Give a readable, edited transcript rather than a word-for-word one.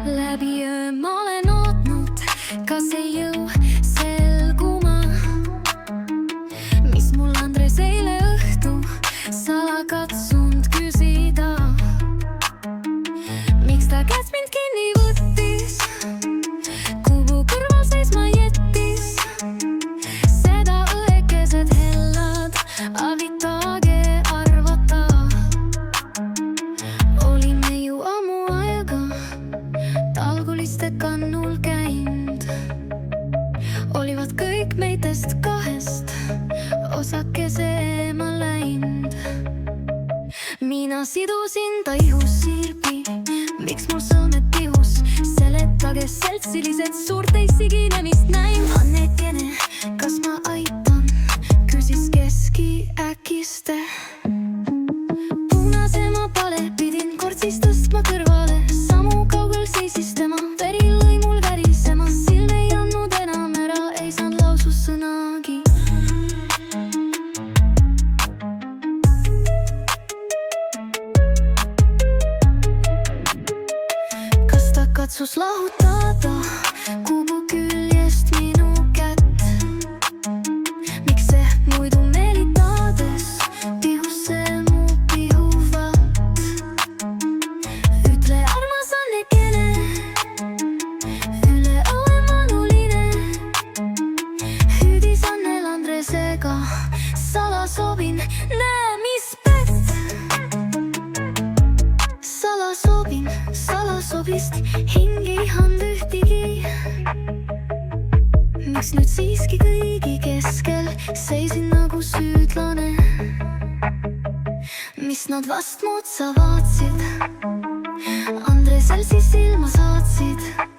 Läbi öö ma olen ootnud, kas ei jõu selguma, mis mul Andres eile õhtu sala katsunud küsida. Miks ta käest mind kinni võttis, kuhu kõrval seisma jättis? Seda õekesed hellad avitage arvata. Olime ju ammu aega talguliste kannul käinud. Olivad kõik meitest kahest osakese eemal läinud. Mina sidusin ta ihus sirbi, miks mul sõlmed tihus? Seletage seltsilised suurt ei siginemist näin. Annet Jene, kas ma aitan? Küsis keski äkiste. Punasema pale pidin kord siis tõstma kõrvale. Samu kaugel seisis tema, veri lõi mul värisema. Silm ei andnud enam ära, ei saanud lausus sõnagi. Kas ta katsus lahutada kubu küljest minu kätt? Miks see muidu meelitades pihus see mu pihuvat? Ütle armas Annet Jene, üle õue manuline. Hüüdis Annel Andresega, sala sobin, näe mis pett. Sala sobist hing ei hand ühtigi. Miks nüüd siiski kõigi keskel seisin nagu süüdlane? Mis nad vast muud sa vaatsid, Andresel siis silma saatsid?